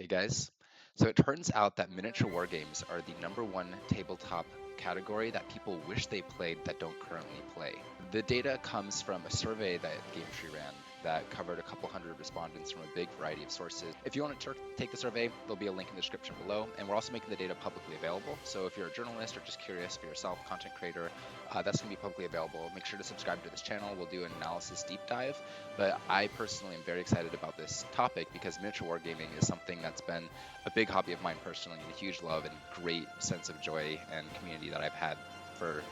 Hey guys. So it turns out that miniature war games are the #1 tabletop category that people wish they played that don't currently play. The data comes from a survey that GameTree ran that covered a couple hundred respondents from a big variety of sources. If you want to take the survey, there'll be a link in the description below, and we're also making the data publicly available. So if you're a journalist or just curious for yourself, content creator, that's going to be publicly available. Make sure to subscribe to this channel. We'll do an analysis deep dive. But I personally am very excited about this topic because miniature wargaming is something that's been a big hobby of mine personally, and a huge love and great sense of joy and community that I've had for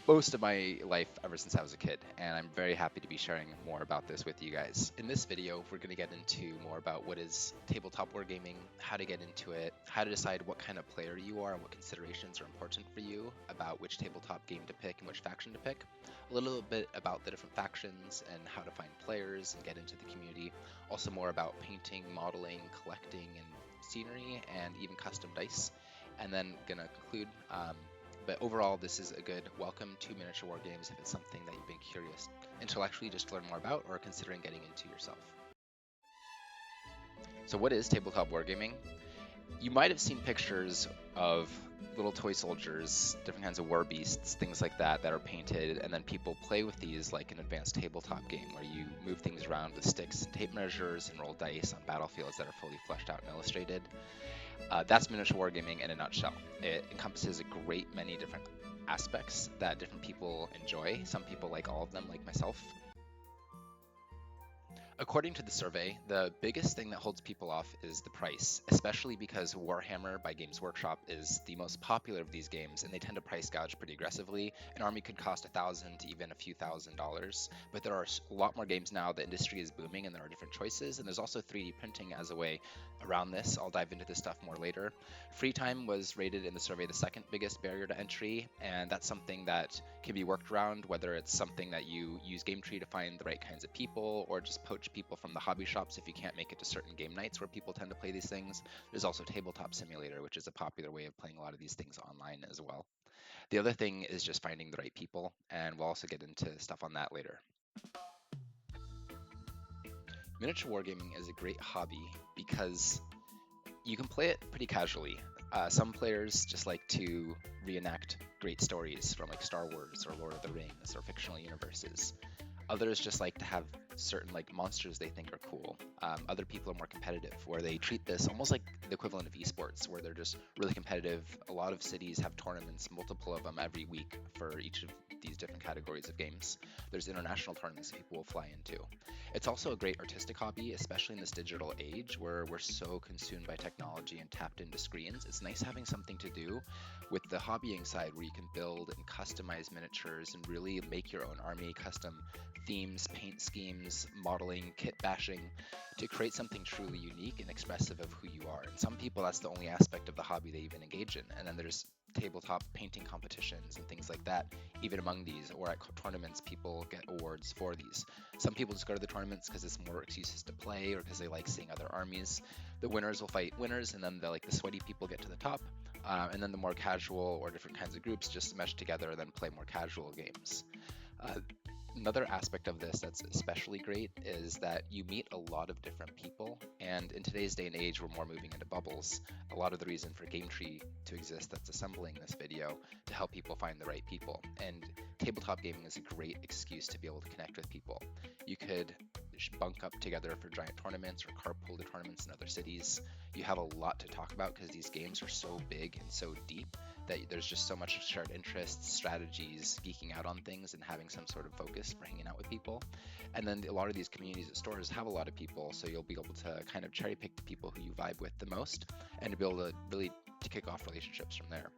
most of my life ever since I was a kid, and I'm very happy to be sharing more about this with you guys. In this video, we're going to get into more about what is tabletop wargaming, how to get into it, how to decide what kind of player you are and what considerations are important for you about which tabletop game to pick and which faction to pick, a little bit about the different factions and how to find players and get into the community, also more about painting, modeling, collecting, and scenery, and even custom dice, and then going to conclude but overall, this is a good welcome to miniature war games if it's something that you've been curious intellectually just to learn more about or considering getting into yourself. So what is tabletop wargaming? You might have seen pictures of little toy soldiers, different kinds of war beasts, things like that that are painted, and then people play with these like an advanced tabletop game where you move things around with sticks and tape measures and roll dice on battlefields that are fully fleshed out and illustrated. That's miniature wargaming in a nutshell. It encompasses a great many different aspects that different people enjoy. Some people like all of them, like myself. According to the survey, the biggest thing that holds people off is the price, especially because Warhammer by Games Workshop is the most popular of these games, and they tend to price gouge pretty aggressively. An army could cost $1,000 to even a few $1,000s, but there are a lot more games now. The industry is booming, and there are different choices, and there's also 3D printing as a way around this. I'll dive into this stuff more later. Free time was rated in the survey the second biggest barrier to entry, and that's something that can be worked around, whether it's something that you use GameTree to find the right kinds of people, or just poach people from the hobby shops if you can't make it to certain game nights where people tend to play these things. There's also Tabletop Simulator, which is a popular way of playing a lot of these things online as well. The other thing is just finding the right people, and we'll also get into stuff on that later. Miniature wargaming is a great hobby because you can play it pretty casually. Some players just like to reenact great stories from like Star Wars or Lord of the Rings or fictional universes. Others just like to have certain like monsters they think are cool. Other people are more competitive, where they treat this almost like the equivalent of esports, where they're just really competitive. A lot of cities have tournaments, multiple of them every week for each of these different categories of games. There's international tournaments that people will fly into. It's also a great artistic hobby, especially in this digital age where we're so consumed by technology and tapped into screens. It's nice having something to do with the hobbying side where you can build and customize miniatures and really make your own army, custom themes, paint schemes, modeling, kit bashing, to create something truly unique and expressive of who you are. And some people, that's the only aspect of the hobby they even engage in. And then there's tabletop painting competitions and things like that, even among these, or at tournaments, people get awards for these. Some people just go to the tournaments because it's more excuses to play or because they like seeing other armies. The winners will fight winners, and then the sweaty people get to the top. And then the more casual or different kinds of groups just mesh together and then play more casual games. Another aspect of this that's especially great is that you meet a lot of different people, and in today's day and age we're more moving into bubbles. A lot of the reason for GameTree to exist that's assembling this video to help people find the right people, and tabletop gaming is a great excuse to be able to connect with people. You could bunk up together for giant tournaments or carpool to tournaments in other cities. You have a lot to talk about because these games are so big and so deep that there's just so much shared interests, strategies, geeking out on things, and having some sort of focus for hanging out with people. And then a lot of these communities at stores have a lot of people, so you'll be able to kind of cherry pick the people who you vibe with the most and to be able to really kick off relationships from there.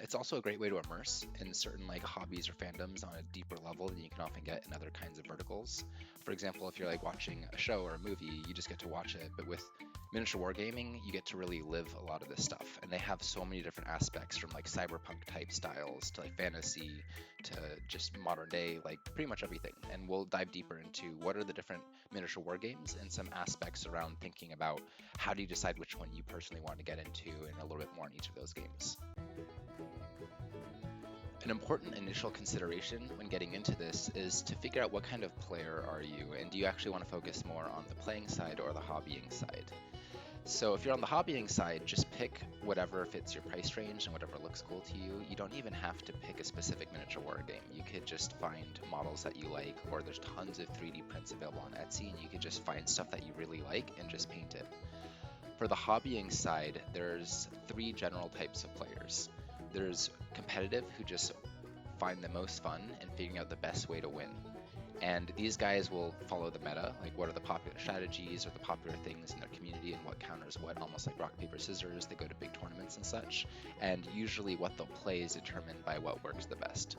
It's also a great way to immerse in certain like hobbies or fandoms on a deeper level than you can often get in other kinds of verticals. For example, if you're like watching a show or a movie, you just get to watch it, but with miniature wargaming, you get to really live a lot of this stuff. And they have so many different aspects, from like cyberpunk type styles to like fantasy to just modern day, like pretty much everything. And we'll dive deeper into what are the different miniature war games and some aspects around thinking about how do you decide which one you personally want to get into, and a little bit more on each of those games. An important initial consideration when getting into this is to figure out what kind of player are you, and do you actually want to focus more on the playing side or the hobbying side? So if you're on the hobbying side, just pick whatever fits your price range and whatever looks cool to you. You don't even have to pick a specific miniature war game. You could just find models that you like, or there's tons of 3D prints available on Etsy, and you could just find stuff that you really like and just paint it. For the hobbying side, there's three general types of players. There's competitive, who just find the most fun and figuring out the best way to win. And these guys will follow the meta, like what are the popular strategies or the popular things in their community and what counters what, almost like rock, paper, scissors. They go to big tournaments and such. And usually what they'll play is determined by what works the best.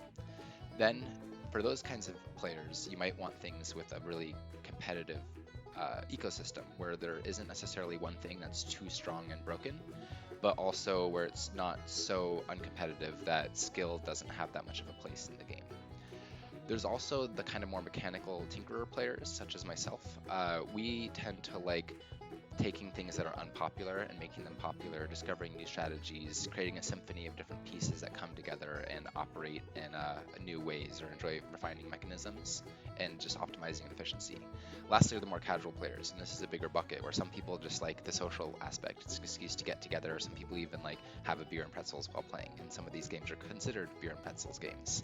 Then, for those kinds of players, you might want things with a really competitive ecosystem where there isn't necessarily one thing that's too strong and broken, but also where it's not so uncompetitive that skill doesn't have that much of a place in the game. There's also the kind of more mechanical tinkerer players, such as myself. We tend to like taking things that are unpopular and making them popular, discovering new strategies, creating a symphony of different pieces that come together and operate in new ways or enjoy refining mechanisms and just optimizing efficiency. Lastly are the more casual players, and this is a bigger bucket where some people just like the social aspect. It's an excuse to get together. Some people even like have a beer and pretzels while playing, and some of these games are considered beer and pretzels games.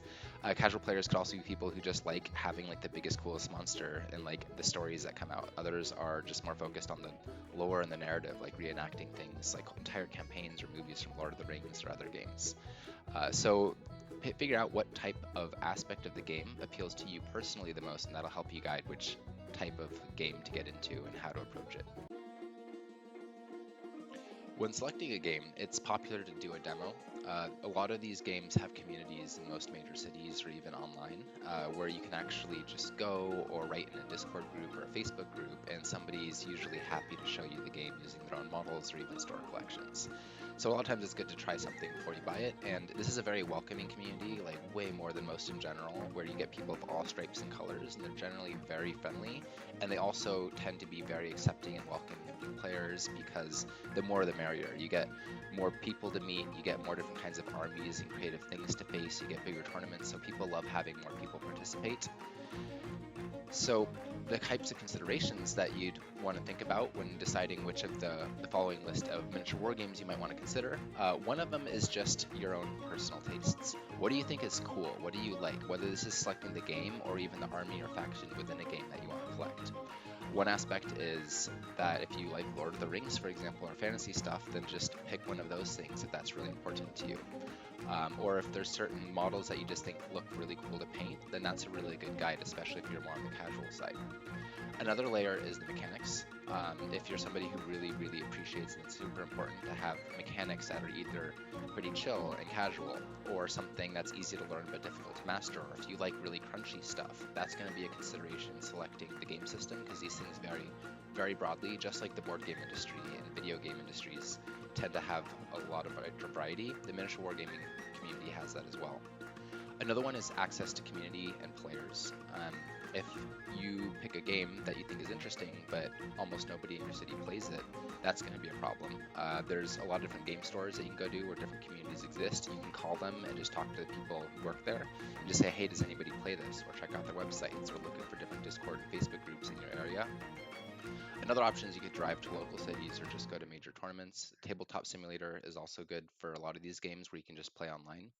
Casual players could also be people who just like having like the biggest, coolest monster and like the stories that come out. Others are just more focused on the lore and the narrative, like reenacting things like entire campaigns or movies from Lord of the Rings or other games. So figure out what type of aspect of the game appeals to you personally the most, and that'll help you guide which type of game to get into and how to approach it. When selecting a game, it's popular to do a demo. A lot of these games have communities in most major cities or even online, where you can actually just go or write in a Discord group or a Facebook group, and somebody's usually happy to show you the game using their own models or even store collections. So a lot of times it's good to try something before you buy it, and this is a very welcoming community, like way more than most in general, where you get people of all stripes and colors, and they're generally very friendly, and they also tend to be very accepting and welcoming of new players, because the more the merrier. You get more people to meet, you get more different kinds of armies and creative things to face, you get bigger tournaments, so people love having more people participate. So the types of considerations that you'd want to think about when deciding which of the following list of miniature war games you might want to consider. One of them is just your own personal tastes. What do you think is cool? What do you like? Whether this is selecting the game or even the army or faction within a game that you want to collect. One aspect is that if you like Lord of the Rings, for example, or fantasy stuff, then just pick one of those things if that's really important to you. Or if there's certain models that you just think look really cool to paint, then that's a really good guide, especially if you're more on the casual side. Another layer is the mechanics. If you're somebody who really appreciates and it's super important to have mechanics that are either pretty chill and casual, or something that's easy to learn but difficult to master, or if you like really crunchy stuff, that's going to be a consideration selecting the game system, because these things vary very broadly, just like the board game industry and video game industries tend to have a lot of variety. The miniature wargaming community has that as well. Another one is access to community and players. If you pick a game that you think is interesting, but almost nobody in your city plays it, that's going to be a problem. There's a lot of different game stores that you can go to where different communities exist. You can call them and just talk to the people who work there and just say, hey, does anybody play this? Or check out their websites, or looking for different Discord and Facebook groups in your area. Another option is you could drive to local cities or just go to major tournaments. Tabletop Simulator is also good for a lot of these games where you can just play online.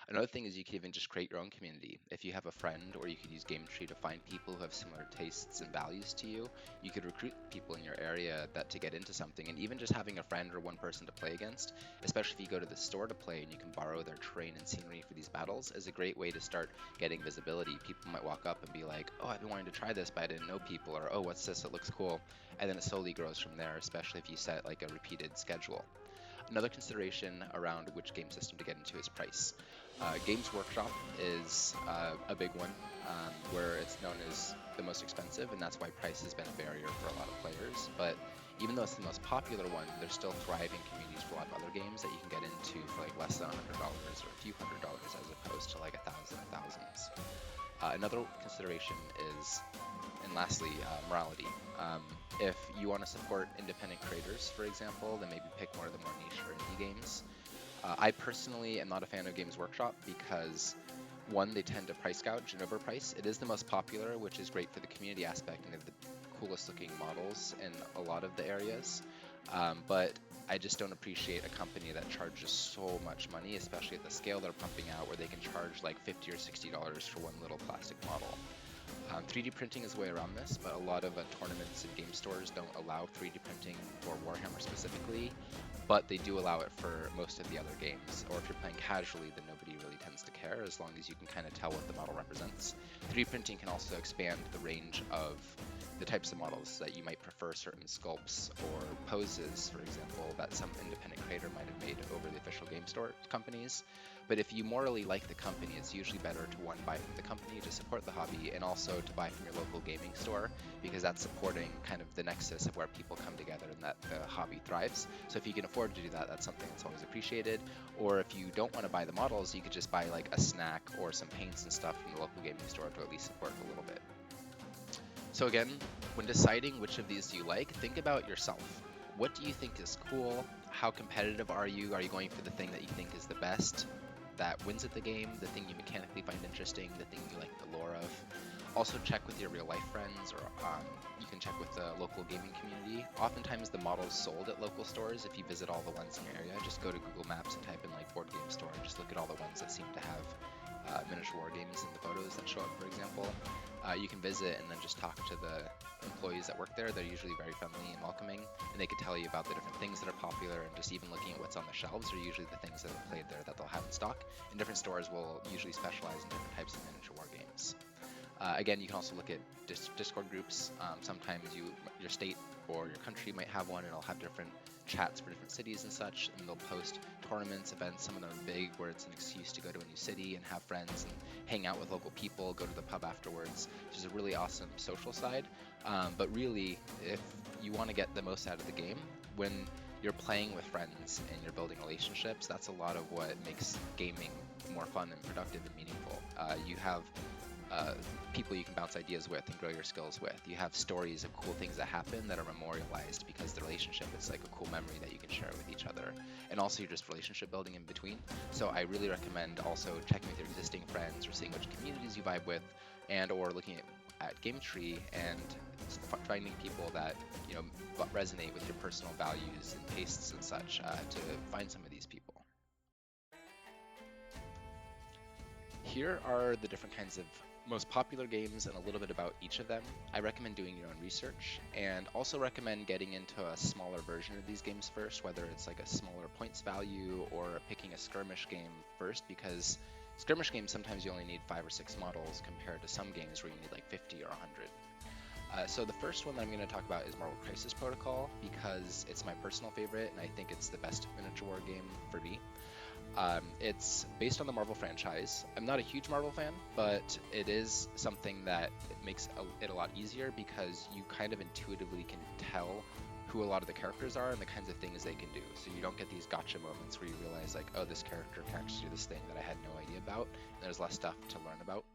Another thing is you can even just create your own community. If you have a friend, or you could use GameTree to find people who have similar tastes and values to you, you could recruit people in your area to get into something. And even just having a friend or one person to play against, especially if you go to the store to play and you can borrow their terrain and scenery for these battles, is a great way to start getting visibility. People might walk up and be like, oh, I've been wanting to try this, but I didn't know people, or oh, what's this? It looks cool. And then it slowly grows from there, especially if you set like a repeated schedule. Another consideration around which game system to get into is price. Games Workshop is a big one, where it's known as the most expensive, and that's why price has been a barrier for a lot of players. But even though it's the most popular one, there's still thriving communities for a lot of other games that you can get into for like less than $100 or a few $100, as opposed to like thousands. Another consideration is, and lastly, morality. If you want to support independent creators, for example, then maybe pick one of the more niche or indie games. I personally am not a fan of Games Workshop because, one, they tend to price gouge and overprice. It is the most popular, which is great for the community aspect, and they have the coolest looking models in a lot of the areas. But I just don't appreciate a company that charges so much money, especially at the scale they're pumping out, where they can charge like $50 or $60 for one little plastic model. 3D printing is a way around this, but a lot of tournaments and game stores don't allow 3D printing for Warhammer specifically, but they do allow it for most of the other games. Or if you're playing casually, then nobody really tends to care as long as you can kind of tell what the model represents. 3D printing can also expand the range of the types of models that you might prefer, certain sculpts or poses, for example, that some independent creator might have made over the official game store companies. But if you morally like the company, it's usually better to one, buy from the company to support the hobby, and also to buy from your local gaming store, because that's supporting kind of the nexus of where people come together and that the hobby thrives. So if you can afford to do that, that's something that's always appreciated. Or if you don't want to buy the models, you could just buy like a snack or some paints and stuff from the local gaming store to at least support it a little bit. So again, when deciding which of these do you like, think about yourself. What do you think is cool? How competitive are you? Are you going for the thing that you think is the best, that wins at the game, the thing you mechanically find interesting, the thing you like the lore of? Also check with your real life friends, or you can check with the local gaming community. Oftentimes the models sold at local stores, if you visit all the ones in your area, just go to Google Maps and type in like board game store, and just look at all the ones that seem to have miniature war games in the photos that show up, for example. You can visit and then just talk to the employees that work there. They're usually very friendly and welcoming, and they can tell you about the different things that are popular, and just even looking at what's on the shelves are usually the things that are played there that they'll have in stock. And different stores will usually specialize in different types of miniature war games. Again, you can also look at Discord groups. Sometimes your state or your country might have one, and it'll have different chats for different cities and such, and they'll post tournaments, events. Some of them are big, where it's an excuse to go to a new city and have friends and hang out with local people, go to the pub afterwards, which is a really awesome social side. But really, if you want to get the most out of the game, when you're playing with friends and you're building relationships, that's a lot of what makes gaming more fun and productive and meaningful. You have people you can bounce ideas with and grow your skills with. You have stories of cool things that happen that are memorialized because the relationship is like a cool memory that you can share with each other. And also you're just relationship building in between. So I really recommend also checking with your existing friends, or seeing which communities you vibe with, and or looking at GameTree and finding people that resonate with your personal values and tastes and such, to find some of these people. Here are the different kinds of most popular games and a little bit about each of them. I recommend doing your own research, and also recommend getting into a smaller version of these games first, whether it's like a smaller points value or picking a skirmish game first, because skirmish games sometimes you only need 5 or 6 models compared to some games where you need like 50 or 100. So the first one that I'm going to talk about is Marvel Crisis Protocol, because it's my personal favorite and I think it's the best miniature war game for me. It's based on the Marvel franchise. I'm not a huge Marvel fan, but it is something that makes it a lot easier, because you kind of intuitively can tell who a lot of the characters are and the kinds of things they can do. So you don't get these gotcha moments where you realize like, oh, this character can actually do this thing that I had no idea about, and there's less stuff to learn about.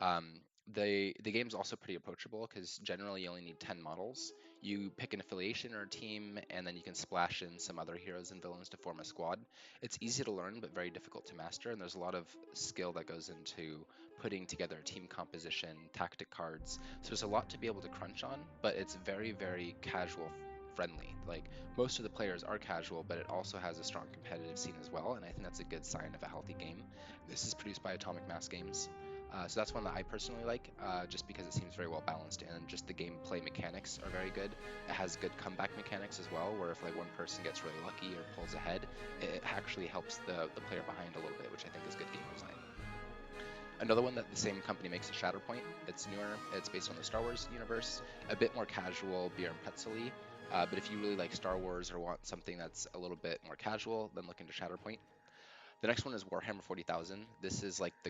Um, the game's also pretty approachable, because generally you only need 10 models. You pick an affiliation or a team, and then you can splash in some other heroes and villains to form a squad. It's easy to learn, but very difficult to master, and there's a lot of skill that goes into putting together a team composition, tactic cards. So there's a lot to be able to crunch on, but it's very, very casual friendly. Like, most of the players are casual, but it also has a strong competitive scene as well, and I think that's a good sign of a healthy game. This is produced by Atomic Mass Games. So that's one that I personally like, just because it seems very well balanced, and just the gameplay mechanics are very good. It has good comeback mechanics as well, where if like one person gets really lucky or pulls ahead, it actually helps the player behind a little bit, which I think is good game design. Another one that the same company makes is Shatterpoint. It's newer. It's based on the Star Wars universe, a bit more casual, beer and pretzel-y. But if you really like Star Wars or want something that's a little bit more casual, then look into Shatterpoint. The next one is Warhammer 40,000. This is like the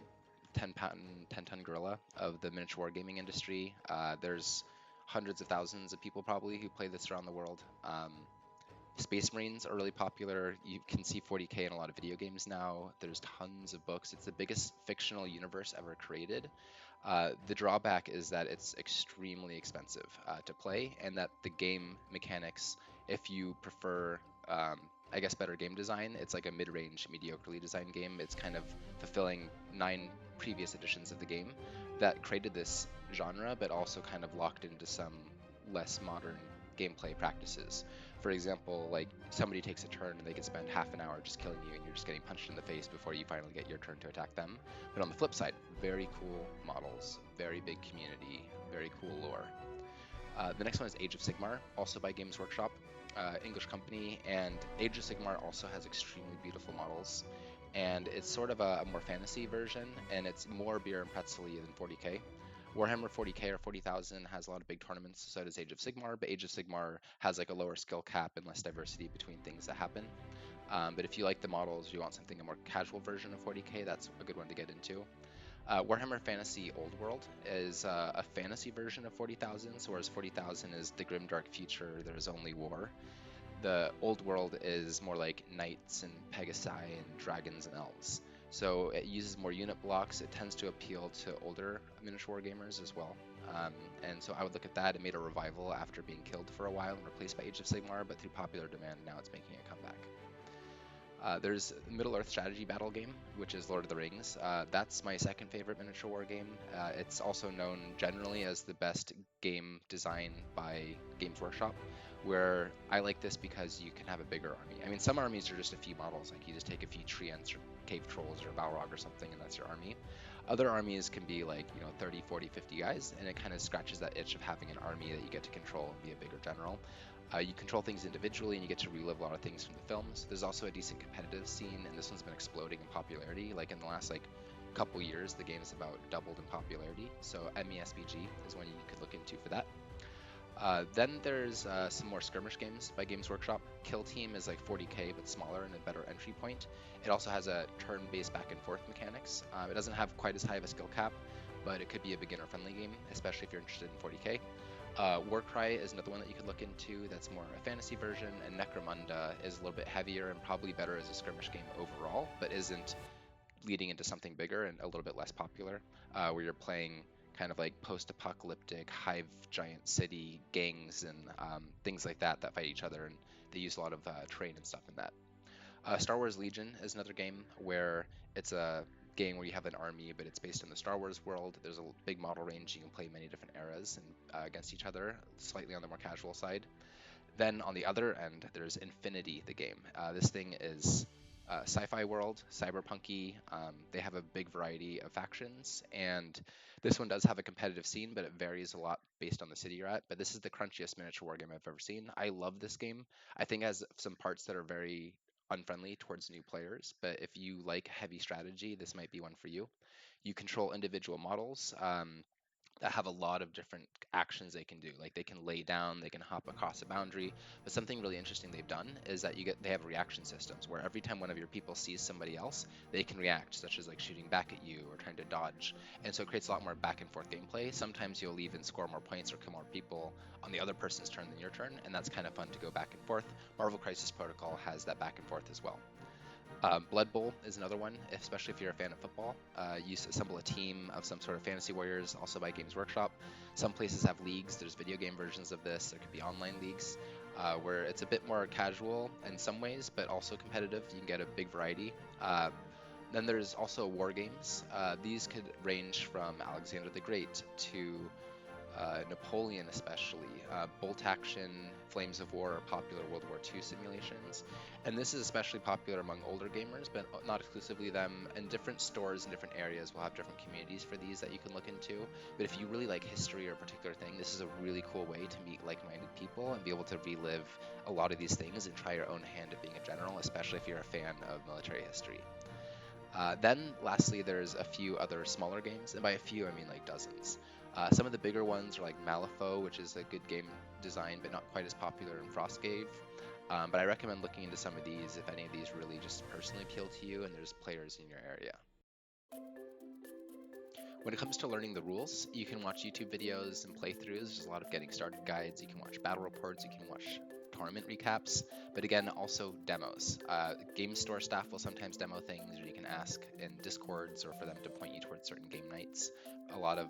10-ton gorilla of the miniature wargaming industry. There's hundreds of thousands of people probably who play this around the world. Space Marines are really popular. You can see 40K in a lot of video games now. There's tons of books. It's the biggest fictional universe ever created. The drawback is that it's extremely expensive to play, and that the game mechanics, if you prefer, I guess, better game design, it's like a mid-range, mediocrely designed game. It's kind of fulfilling 9 previous editions of the game that created this genre, but also kind of locked into some less modern gameplay practices. For example, like somebody takes a turn and they can spend half an hour just killing you and you're just getting punched in the face before you finally get your turn to attack them. But on the flip side, very cool models, very big community, very cool lore. The next one is Age of Sigmar, also by Games Workshop, English company, and Age of Sigmar also has extremely beautiful models. And it's sort of a more fantasy version, and it's more beer and pretzel-y than 40k. Warhammer 40k or 40,000 has a lot of big tournaments, so does Age of Sigmar, but Age of Sigmar has like a lower skill cap and less diversity between things that happen. But if you like the models, you want something a more casual version of 40k, that's a good one to get into. Warhammer Fantasy Old World is a fantasy version of 40,000, so whereas 40,000 is the grim dark future, there's only war. The Old World is more like knights and pegasi and dragons and elves. So it uses more unit blocks. It tends to appeal to older miniature wargamers as well. And so I would look at that. It made a revival after being killed for a while and replaced by Age of Sigmar, but through popular demand, now it's making a comeback. There's Middle-earth strategy battle game, which is Lord of the Rings. That's my second favorite miniature war game. It's also known generally as the best game design by Games Workshop, where I like this because you can have a bigger army. I mean, some armies are just a few models, like you just take a few treants or cave trolls or Balrog or something, and that's your army. Other armies can be like, 30, 40, 50 guys, and it kind of scratches that itch of having an army that you get to control and be a bigger general. You control things individually and you get to relive a lot of things from the films. There's also a decent competitive scene, and this one's been exploding in popularity. Like in the last couple years, the game's about doubled in popularity. So MESBG is one you could look into for that. Then there's some more skirmish games by Games Workshop. Kill Team is like 40k but smaller and a better entry point. It also has a turn-based back and forth mechanics. It doesn't have quite as high of a skill cap, but it could be a beginner-friendly game, especially if you're interested in 40k. Warcry is another one that you could look into that's more a fantasy version, and Necromunda is a little bit heavier and probably better as a skirmish game overall, but isn't leading into something bigger and a little bit less popular, where you're playing kind of like post-apocalyptic hive giant city gangs and things like that fight each other, and they use a lot of terrain and stuff in that. Star Wars Legion is another game where it's a game where you have an army, but it's based in the Star Wars world. There's a big model range. You can play many different eras and against each other, slightly on the more casual side. Then on the other end, there's Infinity, the game. This thing is sci-fi world, cyberpunky. They have a big variety of factions, and this one does have a competitive scene, but it varies a lot based on the city you're at. But this is the crunchiest miniature war game I've ever seen. I love this game. I think it has some parts that are very unfriendly towards new players, but if you like heavy strategy, this might be one for you. You control individual models. That have a lot of different actions they can do. Like they can lay down, they can hop across a boundary. But something really interesting they've done is that they have reaction systems where every time one of your people sees somebody else, they can react, such as like shooting back at you or trying to dodge. And so it creates a lot more back and forth gameplay. Sometimes you'll even score more points or kill more people on the other person's turn than your turn, and that's kind of fun to go back and forth. Marvel Crisis Protocol has that back and forth as well. Blood Bowl is another one, especially if you're a fan of football. You assemble a team of some sort of fantasy warriors, also by Games Workshop. Some places have leagues. There's video game versions of this. There could be online leagues where it's a bit more casual in some ways, but also competitive. You can get a big variety. Then there's also war games. These could range from Alexander the Great to Napoleon especially. Bolt Action, Flames of War are popular World War II simulations. And this is especially popular among older gamers, but not exclusively them. And different stores in different areas will have different communities for these that you can look into. But if you really like history or a particular thing, this is a really cool way to meet like-minded people and be able to relive a lot of these things and try your own hand at being a general, especially if you're a fan of military history. Then, lastly, there's a few other smaller games, and by a few, I mean like dozens. Some of the bigger ones are like Malifaux, which is a good game design, but not quite as popular in Frostgrave. But I recommend looking into some of these if any of these really just personally appeal to you and there's players in your area. When it comes to learning the rules, you can watch YouTube videos and playthroughs. There's a lot of getting started guides. You can watch battle reports. You can watch tournament recaps, but again, also demos. Game store staff will sometimes demo things, or you can ask in Discords or for them to point you towards certain game nights. A lot of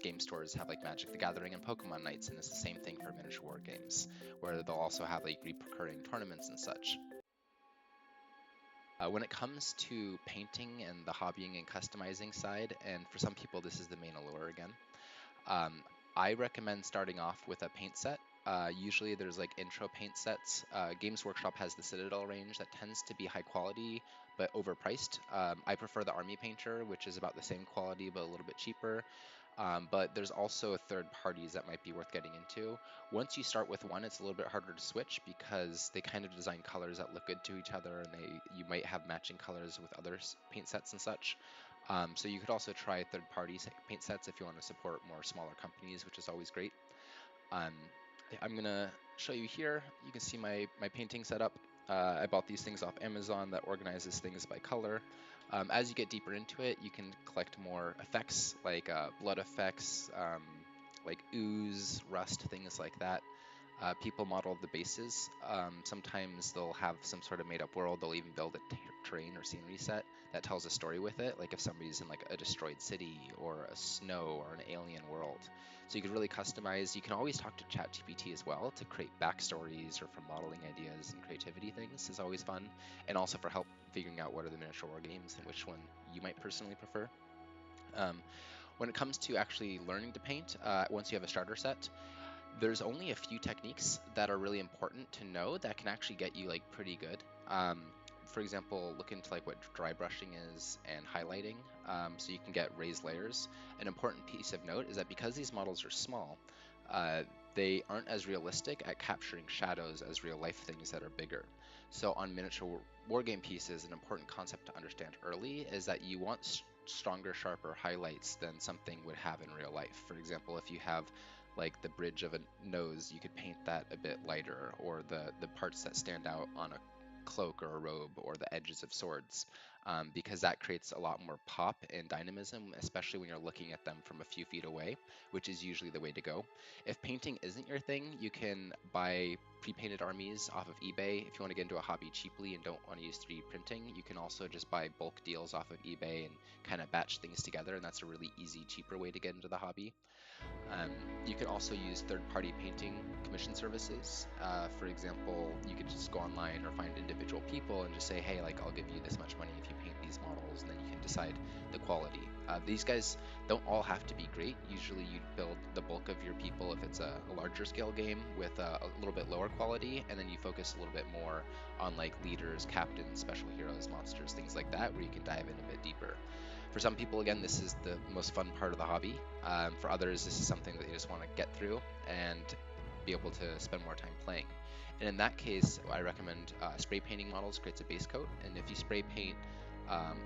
game stores have like Magic the Gathering and Pokemon nights, and it's the same thing for miniature war games, where they'll also have like recurring tournaments and such. When it comes to painting and the hobbying and customizing side, and for some people this is the main allure again, I recommend starting off with a paint set. Usually there's like intro paint sets. Games Workshop has the Citadel range that tends to be high quality but overpriced. I prefer the Army Painter, which is about the same quality but a little bit cheaper. But there's also third parties that might be worth getting into. Once you start with one, it's a little bit harder to switch because they kind of design colors that look good to each other, and you might have matching colors with other paint sets and such. So you could also try third-party paint sets if you want to support more smaller companies, which is always great. Um, I'm gonna show you here. You can see my painting setup. I bought these things off Amazon that organizes things by color. As you get deeper into it, you can collect more effects like blood effects, like ooze, rust, things like that. People model the bases. Sometimes they'll have some sort of made-up world. They'll even build a terrain or scenery set that tells a story with it, like if somebody's in like a destroyed city or a snow or an alien world. So you can really customize. You can always talk to ChatGPT as well to create backstories or for modeling ideas and creativity things is always fun, and also for help figuring out what are the miniature war games and which one you might personally prefer. Um, when it comes to actually learning to paint, once you have a starter set, there's only a few techniques that are really important to know that can actually get you like pretty good. For example, look into like what dry brushing is and highlighting, so you can get raised layers. An important piece of note is that because these models are small, uh, they aren't as realistic at capturing shadows as real life things that are bigger. So on miniature wargame pieces, an important concept to understand early is that you want stronger, sharper highlights than something would have in real life. For example, if you have like the bridge of a nose, you could paint that a bit lighter, or the parts that stand out on a cloak or a robe, or the edges of swords, because that creates a lot more pop and dynamism, especially when you're looking at them from a few feet away, which is usually the way to go. If painting isn't your thing, you can buy pre-painted armies off of eBay. If you want to get into a hobby cheaply and don't want to use 3D printing, you can also just buy bulk deals off of eBay and kind of batch things together, and that's a really easy, cheaper way to get into the hobby. Um, you can also use third-party painting commission services. For example, you could just go online or find individual people and just say, hey, like I'll give you this much money if you paint these models, and then you can decide the quality. These guys don't all have to be great. Usually you build the bulk of your people if it's a larger scale game with a little bit lower quality, and then you focus a little bit more on like leaders, captains, special heroes, monsters, things like that, where you can dive in a bit deeper. For some people, again, this is the most fun part of the hobby. For others, this is something that they just want to get through and be able to spend more time playing. And in that case, I recommend spray painting models creates a base coat. And if you spray paint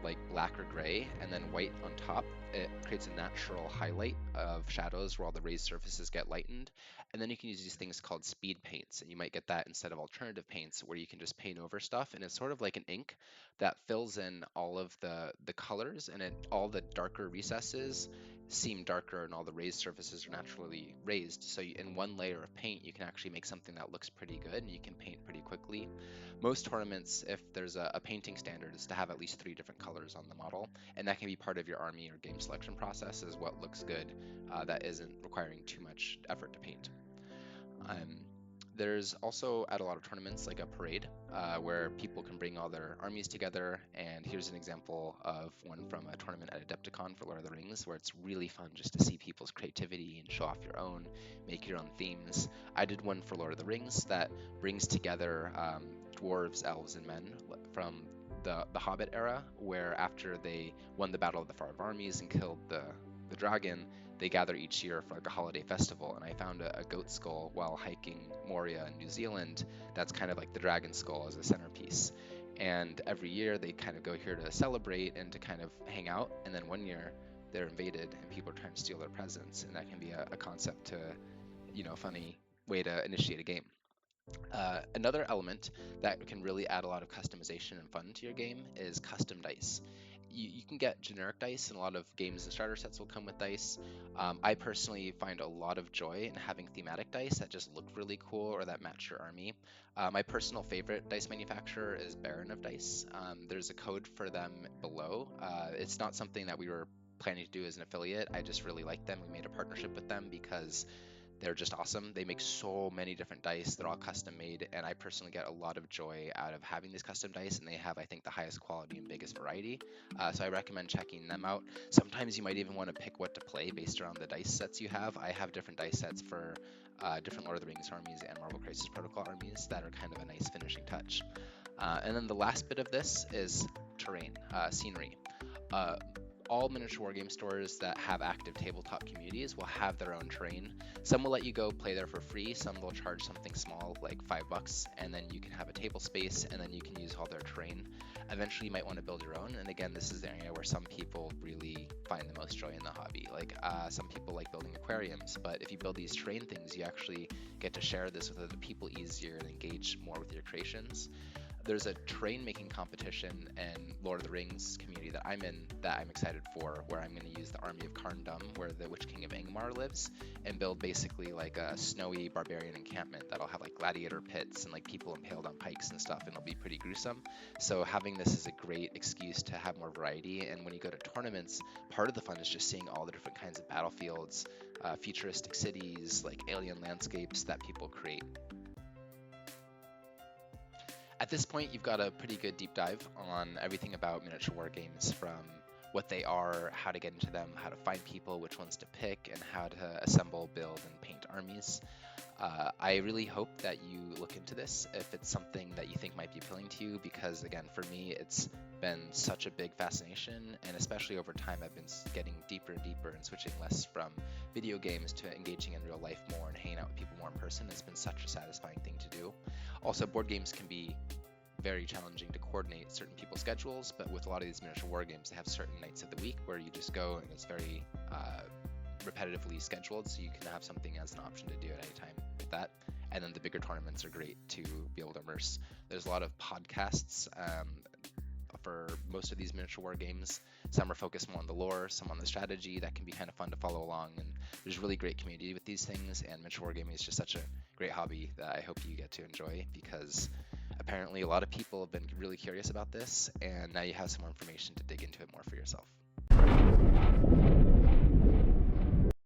like black or gray and then white on top, it creates a natural highlight of shadows where all the raised surfaces get lightened. And then you can use these things called speed paints. And you might get that instead of alternative paints where you can just paint over stuff. And it's sort of like an ink that fills in all of the colors, and all the darker recesses seem darker and all the raised surfaces are naturally raised. So in one layer of paint, you can actually make something that looks pretty good and you can paint pretty quickly. Most tournaments, if there's a painting standard, is to have at least 3 different colors on the model, and that can be part of your army or game selection process is what looks good that isn't requiring too much effort to paint. Um, there's also at a lot of tournaments like a parade where people can bring all their armies together. And here's an example of one from a tournament at Adepticon for Lord of the Rings, where it's really fun just to see people's creativity and show off your own, make your own themes. I did one for Lord of the Rings that brings together dwarves, elves, and men from the Hobbit era, where after they won the Battle of the Five Armies and killed the dragon, they gather each year for like a holiday festival. And I found a goat skull while hiking Moria in New Zealand that's kind of like the dragon skull as a centerpiece. And every year they kind of go here to celebrate and to kind of hang out. And then one year they're invaded and people are trying to steal their presents. And that can be a concept to, funny way to initiate a game. Another element that can really add a lot of customization and fun to your game is custom dice. You can get generic dice, and a lot of games and starter sets will come with dice. I personally find a lot of joy in having thematic dice that just look really cool or that match your army. My personal favorite dice manufacturer is Baron of Dice. There's a code for them below. It's not something that we were planning to do as an affiliate. I just really like them. We made a partnership with them because They're just awesome. They make so many different dice. They're all custom made, and I personally get a lot of joy out of having these custom dice, and they have, I think, the highest quality and biggest variety. So I recommend checking them out. Sometimes you might even want to pick what to play based around the dice sets you have. I have different dice sets for different Lord of the Rings armies and Marvel Crisis Protocol armies that are kind of a nice finishing touch. And then the last bit of this is terrain, scenery. Uh, all miniature wargame stores that have active tabletop communities will have their own terrain. Some will let you go play there for free, some will charge something small like $5, and then you can have a table space, and then you can use all their terrain. Eventually you might want to build your own, and again, this is the area where some people really find the most joy in the hobby. Like some people like building aquariums, but if you build these terrain things, you actually get to share this with other people easier and engage more with your creations. There's a terrain making competition in Lord of the Rings community that I'm in that I'm excited for, where I'm going to use the army of Carndum, where the Witch King of Angmar lives, and build basically like a snowy barbarian encampment that'll have like gladiator pits and like people impaled on pikes and stuff, and it'll be pretty gruesome. So having this is a great excuse to have more variety, and when you go to tournaments, part of the fun is just seeing all the different kinds of battlefields, futuristic cities, like alien landscapes that people create. At this point, you've got a pretty good deep dive on everything about miniature war games, from what they are, how to get into them, how to find people, which ones to pick, and how to assemble, build, and paint armies. I really hope that you look into this if it's something that you think might be appealing to you, because again, for me, it's been such a big fascination, and especially over time, I've been getting deeper and deeper and switching less from video games to engaging in real life more and hanging out with people more in person. It's been such a satisfying thing to do. Also, board games can be very challenging to coordinate certain people's schedules, but with a lot of these miniature war games, they have certain nights of the week where you just go and it's very repetitively scheduled, so you can have something as an option to do at any time with that. And then the bigger tournaments are great to be able to immerse. There's a lot of podcasts for most of these miniature war games. Some are focused more on the lore, some on the strategy. That can be kind of fun to follow along, and there's really great community with these things, and miniature war gaming is just such a great hobby that I hope you get to enjoy, because apparently a lot of people have been really curious about this, and now you have some more information to dig into it more for yourself.